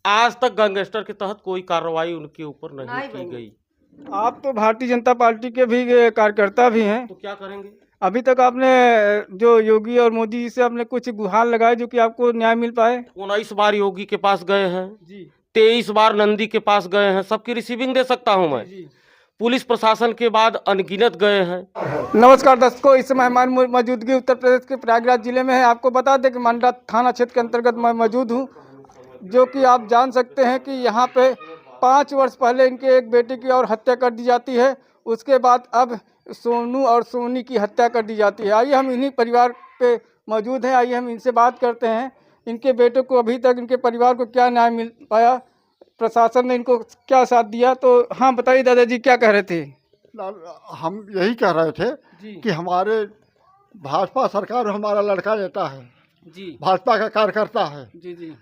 आज तक गैंगस्टर के तहत कोई कार्रवाई उनके ऊपर नहीं की गई। आप तो भारतीय जनता पार्टी के भी कार्यकर्ता भी हैं, तो क्या करेंगे? अभी तक आपने जो योगी और मोदी जी से आपने कुछ गुहार लगाए जो कि आपको न्याय मिल पाए? 19 बार योगी के पास गए हैं जी 23 बार नंदी के पास गए हैं, सबकी रिसीविंग दे सकता हूं मैं। जी। पुलिस प्रशासन के बाद अनगिनत गए हैं। नमस्कार दर्शकों, इस समय हमारी मौजूदगी उत्तर प्रदेश के प्रयागराज जिले में है। आपको बता दें कि मंडला थाना क्षेत्र के अंतर्गत मैं मौजूद हूँ, जो कि आप जान सकते हैं कि यहाँ पे 5 वर्ष पहले इनके एक बेटे की और हत्या कर दी जाती है। उसके बाद अब सोनू और सोनी की हत्या कर दी जाती है। आइए हम इन्हीं परिवार पे मौजूद हैं, आइए हम इनसे बात करते हैं। इनके बेटे को अभी तक इनके परिवार को क्या न्याय मिल पाया, प्रशासन ने इनको क्या साथ दिया? तो हाँ बताइए दादाजी, क्या कह रहे थे? हम यही कह रहे थे जी कि हमारे भाजपा सरकार में हमारा लड़का रहता है, जी भाजपा का कार्यकर्ता है। जी जी।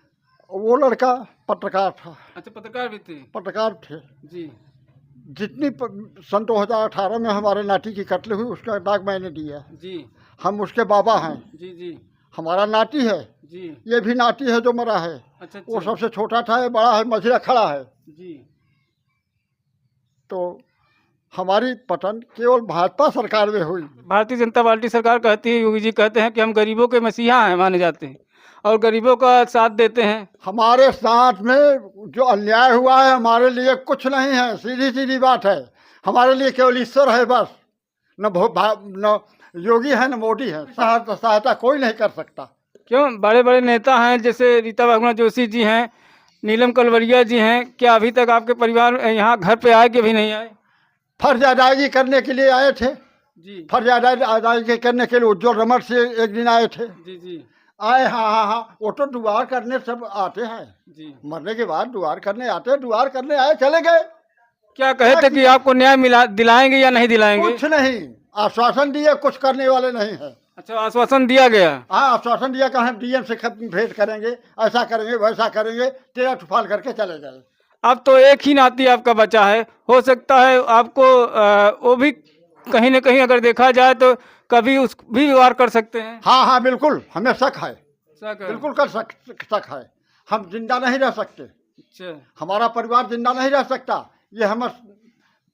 वो लड़का पत्रकार था, अच्छा, पत्रकार भी थे? पत्रकार थे। जी जितनी सन 2018 में हमारे नाती की कत्ल हुई उसका दाग मैंने दिया। जी हम उसके बाबा हैं, जी जी हमारा नाती है, जी। ये भी नाती है जो मरा है। अच्छा वो सबसे छोटा था, ये बड़ा है, मझिला खड़ा है। जी। तो हमारी पतन केवल भाजपा सरकार में हुई। भारतीय जनता पार्टी सरकार कहती है, योगी जी कहते हैं कि हम गरीबों के मसीहा हैं माने जाते हैं और गरीबों का साथ देते हैं। हमारे साथ में जो अन्याय हुआ है हमारे लिए कुछ नहीं है, सीधी सीधी बात है। हमारे लिए केवल ईश्वर है बस, न योगी है न मोदी है। सहायता कोई नहीं कर सकता। क्यों? बड़े बड़े नेता हैं, जैसे रीता बहुगुणा जोशी जी हैं, नीलम कलवरिया जी हैं, क्या अभी तक आपके परिवार यहाँ घर पे आए कि भी नहीं आए? फर्ज अदायगी करने के लिए आए थे। जी फर्ज अदायगी करने के लिए उज्जवल रमन से एक दिन आए थे। जी जी आए, हाँ, वो तो दुआर करने सब आते हैं। जी। मरने के बाद दुआर करने आते हैं, दुआर करने आए, चले गए। क्या कहे थे कि आपको न्याय मिला दिलाएंगे या नहीं दिलाएंगे? कुछ नहीं, आश्वासन दिए, कुछ करने वाले नहीं है। अच्छा, आश्वासन दिया गया? हाँ, आश्वासन दिया कि हम डीएम से भेंट करेंगे, ऐसा करेंगे वैसा करेंगे, तेरा तूफान करके चले गए। अब तो एक ही नाती आपका बचा है, हो सकता है आपको वो भी कहीं न कहीं अगर देखा जाए तो कभी उस भी व्यवहार कर सकते हैं। हाँ हाँ बिल्कुल, हमें शक है, शक है? बिल्कुल कर शक है। हम जिंदा नहीं रह सकते, अच्छा हमारा परिवार जिंदा नहीं रह सकता, ये हम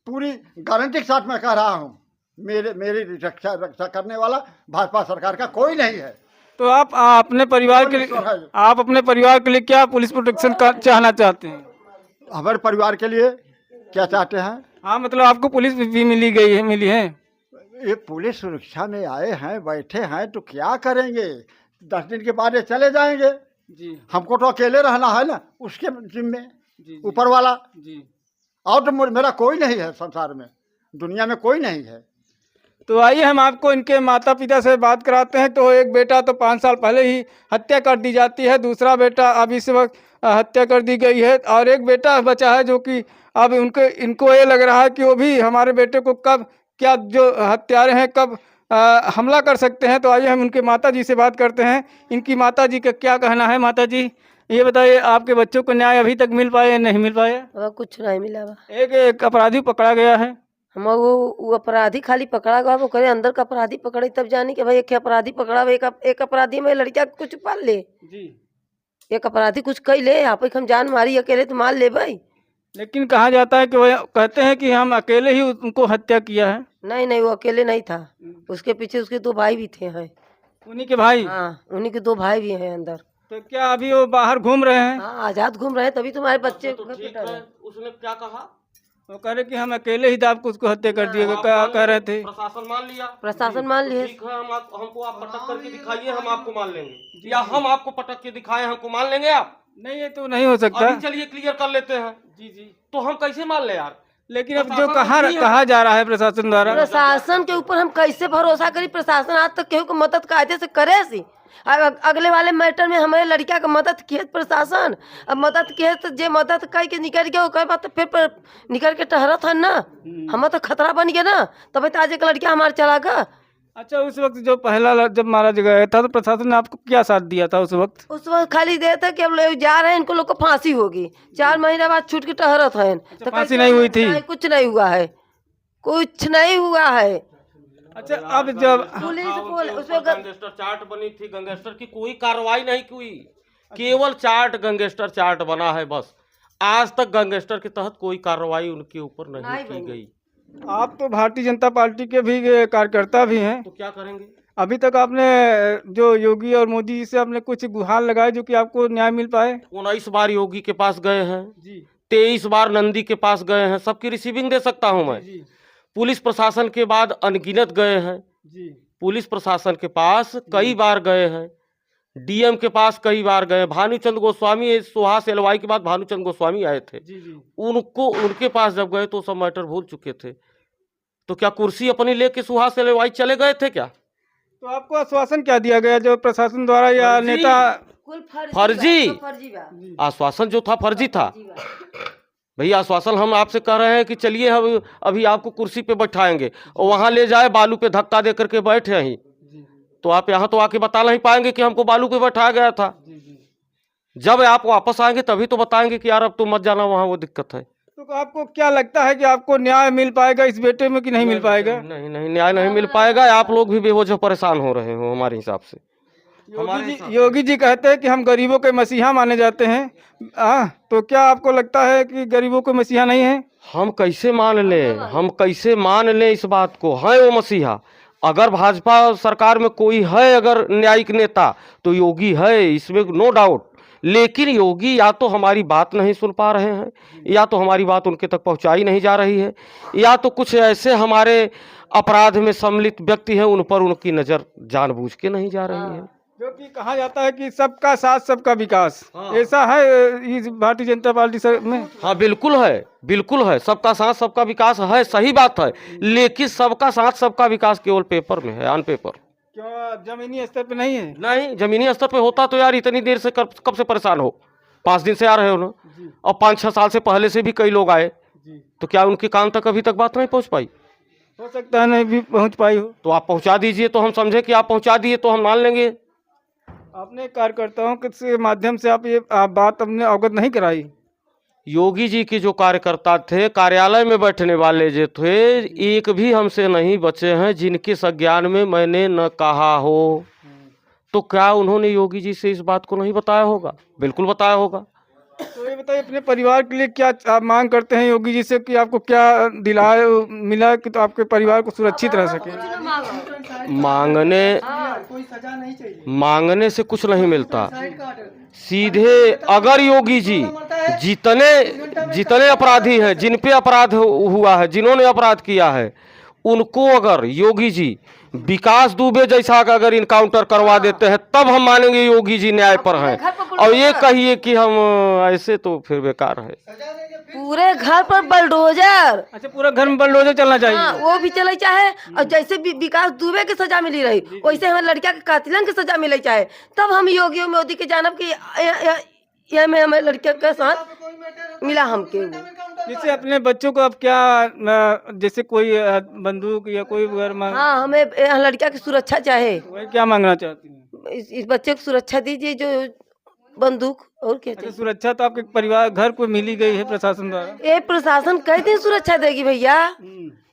पूरी गारंटी के साथ मैं कह रहा हूँ। मेरी रक्षा करने वाला भाजपा सरकार का कोई नहीं है। तो आप अपने परिवार के लिए, आप अपने परिवार के लिए क्या पुलिस प्रोटेक्शन का चाहना चाहते हैं? हमारे परिवार के लिए क्या चाहते हैं? हाँ, मतलब आपको पुलिस भी मिली है? ये पुलिस सुरक्षा में आए हैं, बैठे हैं, तो क्या करेंगे? 10 दिन के बाद ये चले जाएंगे। जी हमको तो अकेले रहना है ना, उसके जिम्मे जी ऊपर वाला। जी। और तो मेरा कोई नहीं है संसार में, दुनिया में कोई नहीं है। तो आइए हम आपको इनके माता पिता से बात कराते हैं। तो एक बेटा तो 5 साल पहले ही हत्या कर दी जाती है, दूसरा बेटा अब इस वक्त हत्या कर दी गई है, और एक बेटा बचा है जो कि अब इनको ये लग रहा है कि वो भी हमारे बेटे को कब, क्या जो हत्यारे हैं कब हमला कर सकते हैं। तो आइए हम उनके माता जी से बात करते हैं। इनकी माता जी का क्या कहना है? माता जी ये बताइए, आपके बच्चों को न्याय अभी तक मिल पाया या नहीं मिल पाया? अब कुछ नहीं मिला बा। एक अपराधी पकड़ा गया है। हम वो अपराधी खाली पकड़ा गया, वो करे अंदर का अपराधी पकड़े तब जानी कि भाई एक अपराधी पकड़ा, एक अपराधी में लड़किया कुछ पाल ले, जी। एक अपराधी कुछ कही ले, आप हम जान मारी अकेले तो मार ले भाई। लेकिन कहा जाता है कि वह कहते हैं कि हम अकेले ही उनको हत्या किया है। नहीं नहीं, वो अकेले नहीं था, उसके पीछे उसके 2 भाई भी थे हैं। उन्हीं के भाई? हाँ, उन्हीं के 2 भाई भी हैं अंदर। तो क्या अभी वो बाहर घूम रहे हैं? हाँ, आजाद घूम रहे हैं, तभी तुम्हारे बच्चे तो ठीक है, उसने क्या कहा? वो कह रहे कि हम अकेले ही आपको उसको हत्या कर दिए, क्या कह रहे थे? प्रशासन मान लिया? प्रशासन मान लिए। ठीक है, हमको आप पटक करके दिखाइए, हम आपको मान लेंगे, या हम आपको पटक के दिखाएं, हमको मान लेंगे आप? नहीं, ये तो नहीं हो सकता। अभी चलिए क्लियर कर लेते हैं। जी जी। तो हम कैसे मान ले यार? लेकिन अब जो कहा जा रहा है प्रशासन द्वारा, प्रशासन के ऊपर हम कैसे भरोसा करी? प्रशासन आज तक केहू को मदद कायदे से करे सी। अगले वाले मैटर में हमारे लड़किया का मदद किए प्रशासन, अब मदद किए तो जे मदद कह के निकल गया, कई बात फिर निकल के टहरत है ना, हमें तो खतरा बन गया ना, तभी तो आज एक लड़किया हमारे चला गया। अच्छा, उस वक्त जो पहला जब मारा गया था तो प्रशासन ने आपको क्या साथ दिया था उस वक्त? उस वक्त खाली देर था कि अब लोग जा रहे हैं, इनको लोग को फांसी होगी, 4 महीने बाद छूट के टहरत है। तो फांसी नहीं हुई थी? कुछ नहीं हुआ है, कुछ नहीं हुआ है। अच्छा, अब जब पुलिस उसमें गैंगस्टर चार्ट बनी थी, गैंगस्टर की कोई कार्रवाई नहीं हुई, केवल चार्ट गैंगस्टर चार्ट बना है बस। आज तक गैंगस्टर के तहत कोई कार्रवाई उनके ऊपर नहीं की गई। आप तो भारतीय जनता पार्टी के भी कार्यकर्ता भी हैं, तो क्या करेंगे? अभी तक आपने जो योगी और मोदी जी से आपने कुछ गुहार लगाए जो कि आपको न्याय मिल पाए? 19 बार योगी के पास गए हैं, जी 23 बार नंदी के पास गए हैं, सबकी रिसीविंग दे सकता हूं मैं। जी पुलिस प्रशासन के बाद अनगिनत गए हैं, जी पुलिस प्रशासन के पास कई बार गए हैं, डीएम के पास कई बार गए। भानुचंद्र गोस्वामी, सुहास एलवाई के बाद भानुचंद्र गोस्वामी आए थे, जी जी उनके पास जब गए तो सब मैटर भूल चुके थे। तो क्या कुर्सी अपनी लेके सुहास एलवाई चले गए थे क्या? तो आपको आश्वासन क्या दिया गया जो प्रशासन द्वारा या फर्जी। नेता? कुल फर्जी। फर्जी बा। आश्वासन जो था फर्जी था भैया। आश्वासन हम आपसे कह रहे हैं कि चलिए हम अभी आपको कुर्सी पे बैठाएंगे और वहां ले जाए बालू पे धक्का दे करके बैठे यहीं, तो आप यहाँ तो आके बता नहीं पाएंगे कि हमको बालू पे बैठाया गया था। जब आप वापस आएंगे तभी तो बताएंगे कि यार अब तुम मत जाना वहाँ, वो दिक्कत है। तो आपको क्या लगता है कि आपको न्याय मिल पाएगा इस बेटे में कि नहीं मिल पाएगा? नहीं नहीं, न्याय नहीं मिल पाएगा। आप लोग भी बेवजह परेशान हो रहे हो हमारे हिसाब से। योगी जी कहते हैं कि हम गरीबों के मसीहा माने जाते हैं, तो क्या आपको लगता है कि गरीबों के मसीहा नहीं है? हम कैसे मान लें, हम कैसे मान लें इस बात को? है वो मसीहा। अगर भाजपा सरकार में कोई है अगर न्यायिक नेता तो योगी है, इसमें नो डाउट। लेकिन योगी या तो हमारी बात नहीं सुन पा रहे हैं, या तो हमारी बात उनके तक पहुंचाई नहीं जा रही है, या तो कुछ ऐसे हमारे अपराध में सम्मिलित व्यक्ति हैं उन पर उनकी नज़र जानबूझ के नहीं जा रही है। जो कि कहा जाता है कि सबका साथ सबका विकास, ऐसा है इस भारतीय जनता पार्टी में? हाँ बिल्कुल है, बिल्कुल है। सबका साथ सबका विकास है, सही बात है। लेकिन सबका साथ सबका विकास केवल पेपर में है, ऑन पेपर। क्यों जमीनी स्तर पे नहीं है? नहीं, जमीनी स्तर पे होता तो यार इतनी देर से कब से परेशान हो? 5 दिन से आ रहे हो ना, और 5-6 साल से पहले से भी कई लोग आए, तो क्या उनके कान तक अभी तक बात नहीं पहुंच पाई? हो सकता है नहीं भी पहुंच पाई हो। तो आप पहुंचा दीजिए, तो हम समझे कि आप पहुंचा दिए तो हम मान लेंगे। आपने कार्यकर्ताओं के माध्यम से आप ये बात अपने अवगत नहीं कराई? योगी जी के जो कार्यकर्ता थे, कार्यालय में बैठने वाले जो थे, एक भी हमसे नहीं बचे हैं जिनके संज्ञान में मैंने न कहा हो। तो क्या उन्होंने योगी जी से इस बात को नहीं बताया होगा? बिल्कुल बताया होगा। तो ये बताइए अपने परिवार के लिए क्या आप मांग करते हैं योगी जी से कि आपको क्या दिलाए मिला कि तो आपके परिवार को सुरक्षित रह सके? मांगने से कुछ नहीं मिलता। सीधे अगर योगी जी जितने अपराधी हैं, जिन पे अपराध हुआ है, जिन्होंने अपराध किया है, उनको अगर योगी जी विकास दुबे जैसा अगर इनकाउंटर करवा देते हैं तब हम मानेंगे योगी जी न्याय पर हैं। और ये कहिए कि हम ऐसे, तो फिर बेकार है। पूरे घर पर बुलडोजर। अच्छा, पूरा घर में बुलडोजर चलना चाहिए? हाँ, वो भी चले चाहे, और जैसे विकास दुबे की सजा मिली रही वैसे हमारे लड़किया के कातिलन की सजा मिले चाहे, तब हम योगी और मोदी के जानब की यह में हमारे लड़किया के साथ मिला हमके। जैसे अपने बच्चों को अब क्या जैसे कोई बंदूक या कोई हाँ, हमें लड़किया की सुरक्षा चाहे। वही क्या मांगना चाहती हैं? इस बच्चे को सुरक्षा दीजिए, जो बंदूक और क्या चाहिए। सुरक्षा तो आपके परिवार घर को मिली गई है प्रशासन द्वारा? ये प्रशासन कई दिन सुरक्षा देगी भैया?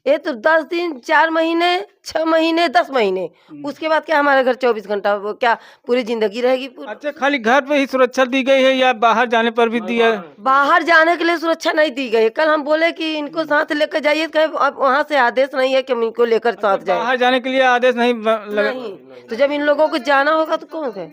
ये तो 10 दिन, 4 महीने, 6 महीने, 10 महीने, उसके बाद क्या हमारे घर 24 घंटा वो क्या पूरी जिंदगी रहेगी? अच्छा, खाली घर पे ही सुरक्षा दी गई है या बाहर जाने पर भी दिया? बाहर जाने के लिए सुरक्षा नहीं दी गई। कल हम बोले कि इनको साथ लेकर जाइए, अब वहाँ से आदेश नहीं है कि हम इनको लेकर साथ जाए। बाहर जाने के लिए आदेश नहीं लगा? नहीं, तो जब इन लोगों को जाना होगा तो कौन है?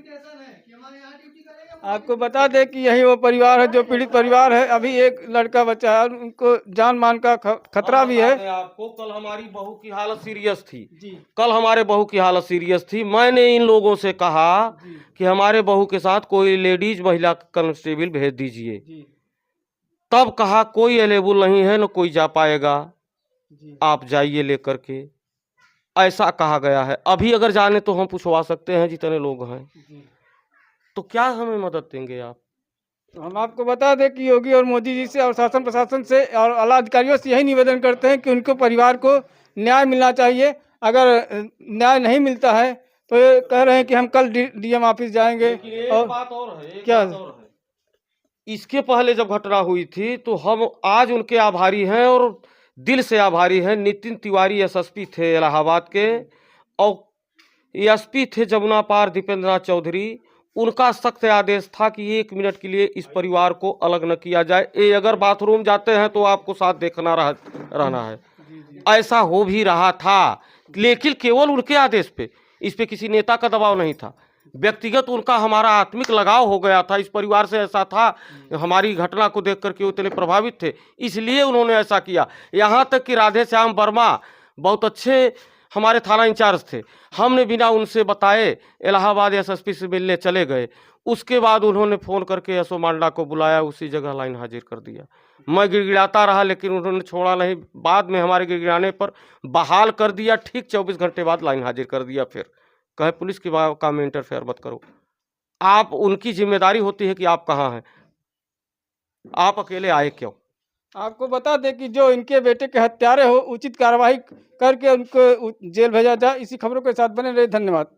आपको बता दें कि यही वो परिवार है जो पीड़ित परिवार है। अभी एक लड़का बच्चा है, उनको जान मान का खतरा भी है। आपको कल हमारी बहू की हालत सीरियस थी जी। कल हमारे बहू की हालत सीरियस थी। मैंने इन लोगों से कहा कि हमारे बहू के साथ कोई लेडीज महिला कांस्टेबल भेज दीजिए। तब कहा कोई अवेलेबल नहीं है, न कोई जा पाएगा, आप जाइए लेकर के, ऐसा कहा गया है। अभी अगर जाने तो हम पूछवा सकते हैं जितने लोग हैं। तो क्या हमें मदद देंगे आप? तो हम आपको बता दें कि योगी और मोदी जी से और शासन प्रशासन से और आला अधिकारियों से यही निवेदन करते हैं कि उनको परिवार को न्याय मिलना चाहिए। अगर न्याय नहीं मिलता है तो ये कह रहे हैं कि हम कल डीएम ऑफिस जाएंगे। और बात और है, क्या इसके पहले जब घटना हुई थी तो हम आज उनके आभारी हैं और दिल से आभारी हैं। नितिन तिवारी एसएसपी थे इलाहाबाद के, और एसपी थे जमुना पार दीपेंद्र नाथ चौधरी। उनका सख्त आदेश था कि 1 मिनट के लिए इस परिवार को अलग न किया जाए, ये अगर बाथरूम जाते हैं तो आपको साथ देखना रहना है। ऐसा हो भी रहा था, लेकिन केवल उनके आदेश पे, इस पे किसी नेता का दबाव नहीं था। व्यक्तिगत उनका हमारा आत्मिक लगाव हो गया था इस परिवार से, ऐसा था हमारी घटना को देख करके वो इतने प्रभावित थे, इसलिए उन्होंने ऐसा किया। यहाँ तक कि राधे श्याम वर्मा बहुत अच्छे हमारे थाना इंचार्ज थे, हमने बिना उनसे बताए इलाहाबाद एसएसपी से मिलने चले गए। उसके बाद उन्होंने फ़ोन करके यशो मांडा को बुलाया, उसी जगह लाइन हाजिर कर दिया। मैं गिड़गिड़ाता रहा लेकिन उन्होंने छोड़ा नहीं, बाद में हमारे गिड़गिड़ाने पर बहाल कर दिया। ठीक 24 घंटे बाद लाइन हाजिर कर दिया। फिर कहे पुलिस के काम में इंटरफेयर मत करो, आप, उनकी जिम्मेदारी होती है कि आप कहाँ हैं, आप अकेले आए क्यों। आपको बता दें कि जो इनके बेटे के हत्यारे हो, उचित कार्रवाई करके उनको जेल भेजा जाए। इसी खबरों के साथ बने रहे, धन्यवाद।